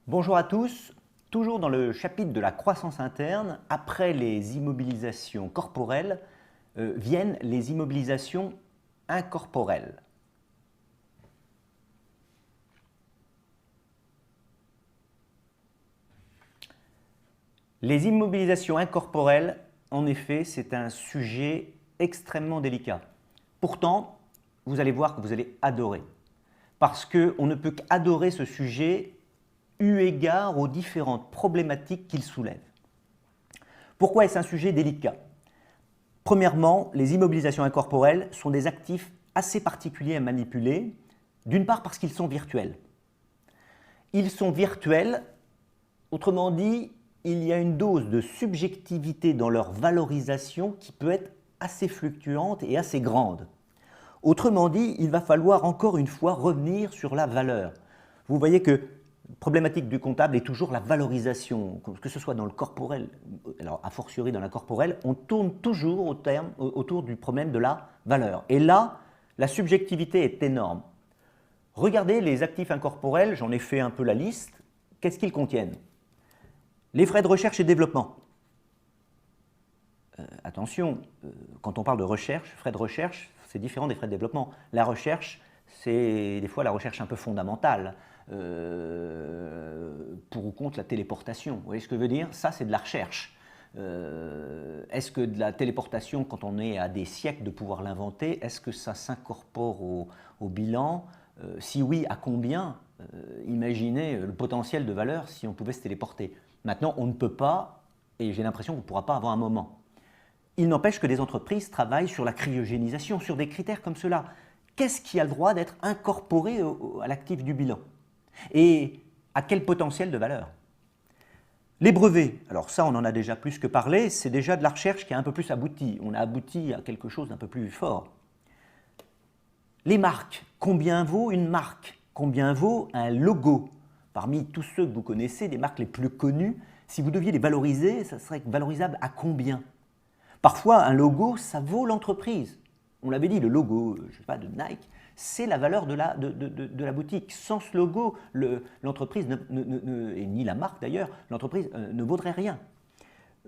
Bonjour à tous, toujours dans le chapitre de la croissance interne, après les immobilisations corporelles, viennent les immobilisations incorporelles. Les immobilisations incorporelles, en effet, c'est un sujet extrêmement délicat. Pourtant, vous allez voir que vous allez adorer. Parce qu'on ne peut qu'adorer ce sujet eu égard aux différentes problématiques qu'il soulève. Pourquoi est-ce un sujet délicat? Premièrement, les immobilisations incorporelles sont des actifs assez particuliers à manipuler, d'une part parce qu'ils sont virtuels. Ils sont virtuels, autrement dit, il y a une dose de subjectivité dans leur valorisation qui peut être assez fluctuante et assez grande. Autrement dit, il va falloir encore une fois revenir sur la valeur. Vous voyez que la problématique du comptable est toujours la valorisation, que ce soit dans le corporel, alors a fortiori dans la corporelle, on tourne toujours autour du problème de la valeur. Et là, la subjectivité est énorme. Regardez les actifs incorporels, j'en ai fait un peu la liste, qu'est-ce qu'ils contiennent? Les frais de recherche et développement. Attention, quand on parle de recherche, frais de recherche, c'est différent des frais de développement. La recherche, c'est des fois la recherche un peu fondamentale. Pour ou contre la téléportation. Vous voyez ce que je veux dire? Ça, c'est de la recherche. Est-ce que de la téléportation, quand on est à des siècles de pouvoir l'inventer, est-ce que ça s'incorpore au bilan? Si oui, à combien? Imaginez le potentiel de valeur si on pouvait se téléporter. Maintenant, on ne peut pas, et j'ai l'impression qu'on ne pourra pas avant un moment. Il n'empêche que des entreprises travaillent sur la cryogénisation, sur des critères comme cela. Qu'est-ce qui a le droit d'être incorporé à l'actif du bilan? Et à quel potentiel de valeur? Les brevets, alors ça on en a déjà plus que parlé, c'est déjà de la recherche qui est un peu plus aboutie. On a abouti à quelque chose d'un peu plus fort. Les marques, combien vaut une marque? Combien vaut un logo? Parmi tous ceux que vous connaissez, des marques les plus connues, si vous deviez les valoriser, ça serait valorisable à combien? Parfois un logo, ça vaut l'entreprise. On l'avait dit, le logo, je ne sais pas, de Nike, c'est la valeur de la boutique. Sans ce logo, l'entreprise, et ni la marque d'ailleurs, l'entreprise ne vaudrait rien.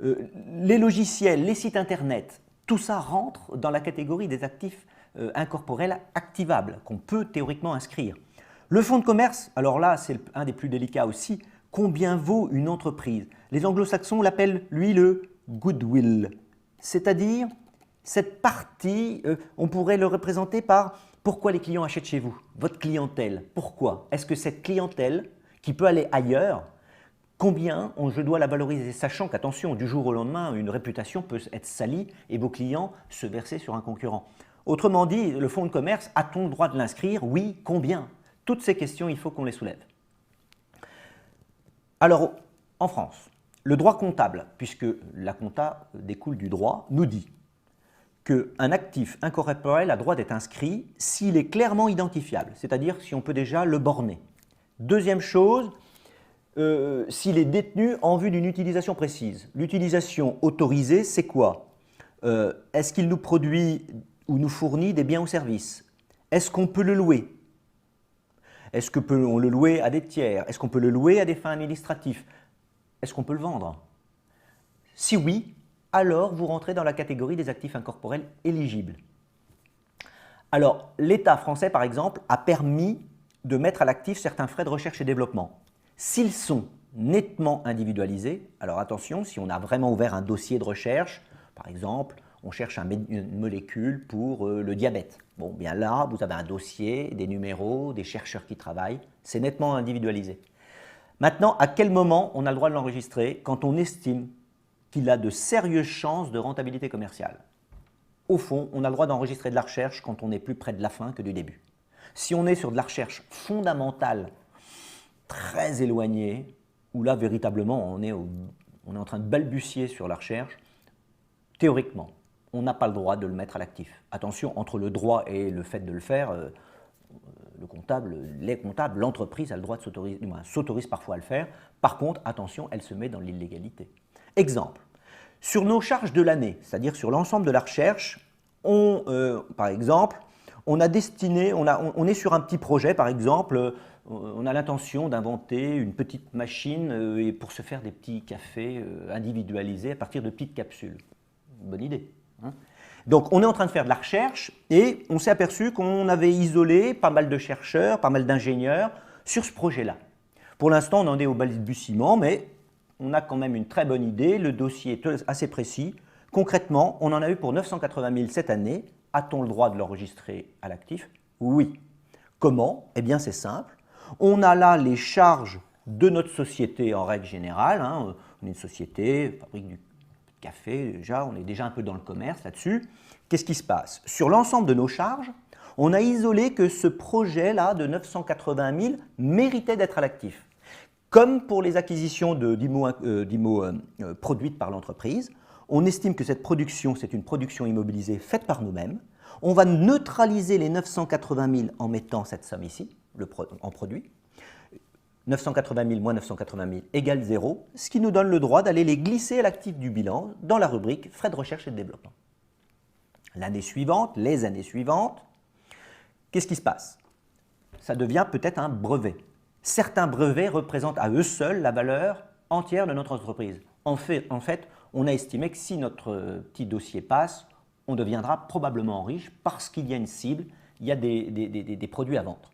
Les logiciels, les sites internet, tout ça rentre dans la catégorie des actifs incorporels activables qu'on peut théoriquement inscrire. Le fonds de commerce, alors là c'est un des plus délicats aussi, combien vaut une entreprise? Les anglo-saxons l'appellent lui le goodwill, c'est-à-dire cette partie, on pourrait le représenter par pourquoi les clients achètent chez vous, votre clientèle. Pourquoi? Est-ce que cette clientèle, qui peut aller ailleurs, combien je dois la valoriser? Sachant qu'attention, du jour au lendemain, une réputation peut être salie et vos clients se verser sur un concurrent. Autrement dit, le fonds de commerce, a-t-on le droit de l'inscrire? Oui, combien? Toutes ces questions, il faut qu'on les soulève. Alors, en France, le droit comptable, puisque la compta découle du droit, nous dit qu'un actif incorporel a droit d'être inscrit s'il est clairement identifiable, c'est-à-dire si on peut déjà le borner. Deuxième chose, s'il est détenu en vue d'une utilisation précise. L'utilisation autorisée, c'est quoi? Est-ce qu'il nous produit ou nous fournit des biens ou services? Est-ce qu'on peut le louer? Est-ce qu'on peut le louer à des tiers? Est-ce qu'on peut le louer à des fins administratives? Est-ce qu'on peut le vendre? Si oui, alors vous rentrez dans la catégorie des actifs incorporels éligibles. Alors, l'État français, par exemple, a permis de mettre à l'actif certains frais de recherche et développement. S'ils sont nettement individualisés, alors attention, si on a vraiment ouvert un dossier de recherche, par exemple, on cherche une molécule pour le diabète. Bon, bien là, vous avez un dossier, des numéros, des chercheurs qui travaillent, c'est nettement individualisé. Maintenant, à quel moment on a le droit de l'enregistrer? Quand on estime qu'il a de sérieuses chances de rentabilité commerciale. Au fond, on a le droit d'enregistrer de la recherche quand on est plus près de la fin que du début. Si on est sur de la recherche fondamentale, très éloignée, où là, véritablement, on est en train de balbutier sur la recherche, théoriquement, on n'a pas le droit de le mettre à l'actif. Attention, entre le droit et le fait de le faire, le comptable, les comptables, l'entreprise a le droit de s'autorise parfois à le faire. Par contre, attention, elle se met dans l'illégalité. Exemple, sur nos charges de l'année, c'est-à-dire sur l'ensemble de la recherche, par exemple, on est sur un petit projet, par exemple, on a l'intention d'inventer une petite machine et pour se faire des petits cafés individualisés à partir de petites capsules. Bonne idée. Hein. Donc on est en train de faire de la recherche et on s'est aperçu qu'on avait isolé pas mal de chercheurs, pas mal d'ingénieurs sur ce projet-là. Pour l'instant, on en est au balbutiement, mais on a quand même une très bonne idée, le dossier est assez précis. Concrètement, on en a eu pour 980 000 cette année. A-t-on le droit de l'enregistrer à l'actif? Oui. Comment? Eh bien, c'est simple. On a là les charges de notre société en règle générale. Hein. On est une société, on fabrique du café déjà, on est déjà un peu dans le commerce là-dessus. Qu'est-ce qui se passe? Sur l'ensemble de nos charges, on a isolé que ce projet-là de 980 000 méritait d'être à l'actif. Comme pour les acquisitions d'IMO produites par l'entreprise, on estime que cette production, c'est une production immobilisée faite par nous-mêmes. On va neutraliser les 980 000 en mettant cette somme ici, en produit. 980 000 moins 980 000 égale 0, ce qui nous donne le droit d'aller les glisser à l'actif du bilan dans la rubrique frais de recherche et de développement. L'année suivante, les années suivantes, qu'est-ce qui se passe? Ça devient peut-être un brevet. Certains brevets représentent à eux seuls la valeur entière de notre entreprise. En fait, on a estimé que si notre petit dossier passe, on deviendra probablement riche parce qu'il y a une cible, il y a des produits à vendre.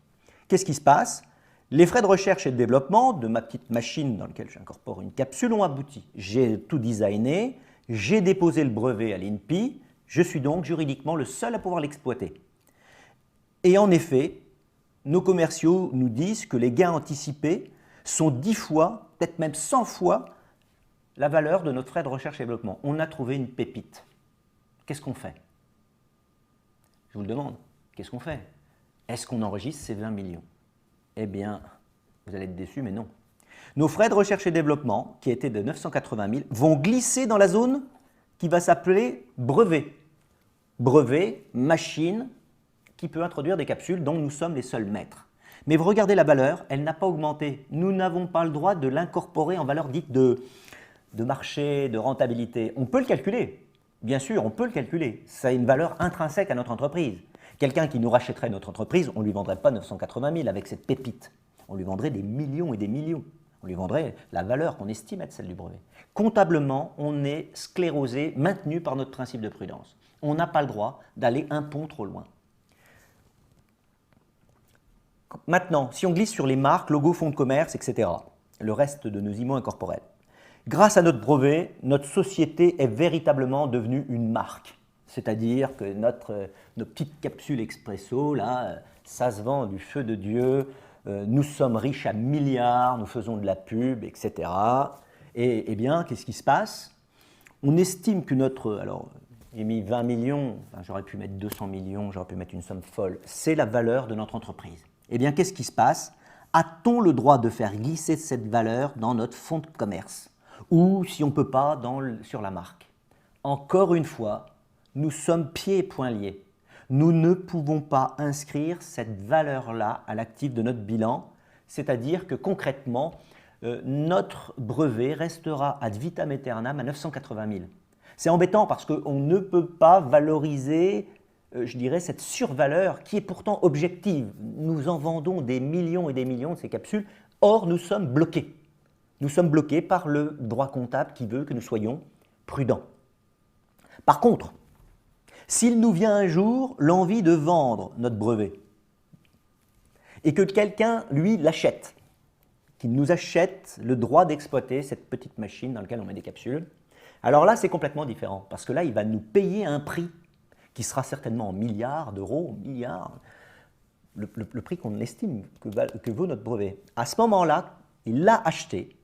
Qu'est-ce qui se passe? Les frais de recherche et de développement de ma petite machine dans laquelle j'incorpore une capsule ont abouti. J'ai tout designé, j'ai déposé le brevet à l'INPI, je suis donc juridiquement le seul à pouvoir l'exploiter. Et en effet, nos commerciaux nous disent que les gains anticipés sont 10 fois, peut-être même 100 fois, la valeur de notre frais de recherche et développement. On a trouvé une pépite. Qu'est-ce qu'on fait? Je vous le demande. Qu'est-ce qu'on fait? Est-ce qu'on enregistre ces 20 millions? Eh bien, vous allez être déçus, mais non. Nos frais de recherche et développement, qui étaient de 980 000, vont glisser dans la zone qui va s'appeler brevet. Brevet, machine, qui peut introduire des capsules dont nous sommes les seuls maîtres. Mais vous regardez la valeur, elle n'a pas augmenté. Nous n'avons pas le droit de l'incorporer en valeur dite de marché, de rentabilité. On peut le calculer, bien sûr, on peut le calculer. Ça a une valeur intrinsèque à notre entreprise. Quelqu'un qui nous rachèterait notre entreprise, on ne lui vendrait pas 980 000 avec cette pépite. On lui vendrait des millions et des millions. On lui vendrait la valeur qu'on estime être celle du brevet. Comptablement, on est sclérosé, maintenu par notre principe de prudence. On n'a pas le droit d'aller un pont trop loin. Maintenant, si on glisse sur les marques, logos, fonds de commerce, etc., le reste de nos IMO incorporels, grâce à notre brevet, notre société est véritablement devenue une marque. C'est-à-dire que nos petites capsules expresso, là, ça se vend du feu de Dieu, nous sommes riches à milliards, nous faisons de la pub, etc. Et bien, qu'est-ce qui se passe? On estime que alors j'ai mis 20 millions, enfin, j'aurais pu mettre 200 millions, j'aurais pu mettre une somme folle, c'est la valeur de notre entreprise. Eh bien, qu'est-ce qui se passe? A-t-on le droit de faire glisser cette valeur dans notre fonds de commerce? Ou, si on ne peut pas, sur la marque? Encore une fois, nous sommes pieds et poings liés. Nous ne pouvons pas inscrire cette valeur-là à l'actif de notre bilan, c'est-à-dire que concrètement, notre brevet restera ad vitam aeternam à 980 000. C'est embêtant parce qu'on ne peut pas valoriser, je dirais, cette survaleur qui est pourtant objective. Nous en vendons des millions et des millions de ces capsules, or nous sommes bloqués. Nous sommes bloqués par le droit comptable qui veut que nous soyons prudents. Par contre, s'il nous vient un jour l'envie de vendre notre brevet et que quelqu'un, lui, l'achète, qu'il nous achète le droit d'exploiter cette petite machine dans laquelle on met des capsules, alors là, c'est complètement différent parce que là, il va nous payer un prix qui sera certainement en milliards d'euros, le prix qu'on estime que vaut notre brevet. À ce moment-là, il l'a acheté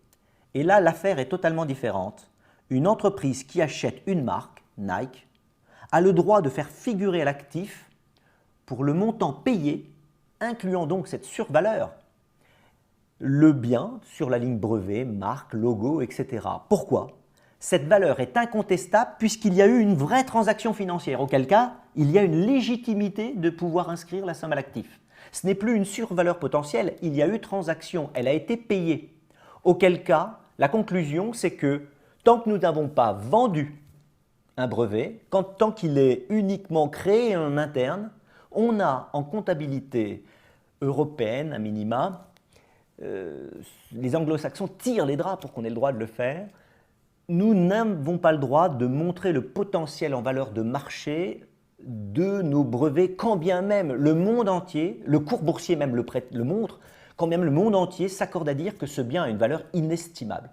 et là, l'affaire est totalement différente. Une entreprise qui achète une marque, Nike, a le droit de faire figurer à l'actif pour le montant payé, incluant donc cette survaleur, le bien sur la ligne brevet, marque, logo, etc. Pourquoi? Cette valeur est incontestable puisqu'il y a eu une vraie transaction financière, auquel cas il y a une légitimité de pouvoir inscrire la somme à l'actif. Ce n'est plus une survaleur potentielle, il y a eu transaction, elle a été payée. Auquel cas, la conclusion c'est que tant que nous n'avons pas vendu un brevet, tant qu'il est uniquement créé en interne, on a en comptabilité européenne, à minima, les anglo-saxons tirent les draps pour qu'on ait le droit de le faire. Nous n'avons pas le droit de montrer le potentiel en valeur de marché de nos brevets, quand bien même le monde entier, le cours boursier même le montre, quand bien même le monde entier s'accorde à dire que ce bien a une valeur inestimable.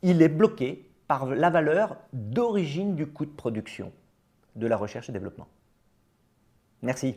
Il est bloqué par la valeur d'origine du coût de production de la recherche et développement. Merci.